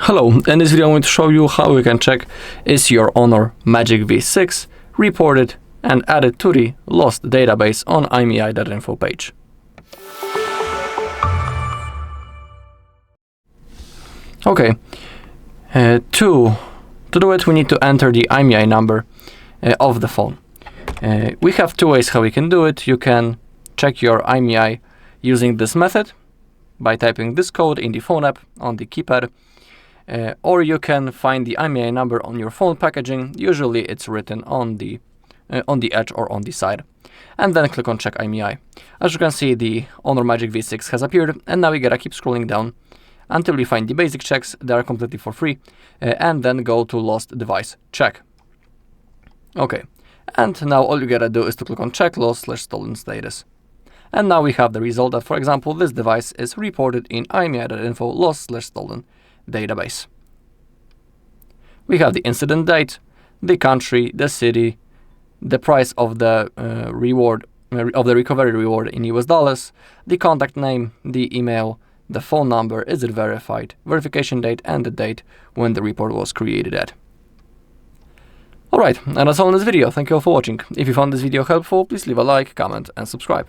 Hello, in this video I'm going to show you how you can check is your Honor Magic V6 reported and added to the lost database on IMEI.info page. Okay, to do it we need to enter the IMEI number of the phone. We have two ways how we can do it. You can check your IMEI using this method by typing this code in the phone app on the keypad. Or you can find the IMEI number on your phone packaging. Usually it's written on the edge or on the side. And then click on Check IMEI. As you can see, the Honor Magic V6 has appeared, and now we gotta keep scrolling down until we find the basic checks. They are completely for free. And then go to Lost Device Check. Okay, and now all you gotta do is to click on Check Lost/Stolen Status. And now we have the result that, for example, this device is reported in IMEI.info Lost/Stolen database. We have the incident date, the country, the city, the price of the recovery reward in US dollars, the contact name, the email, the phone number, is it verified, verification date, and the date when the report was created at. Alright, and that's all in this video. Thank you all for watching. If you found this video helpful, please leave a like, comment, and subscribe.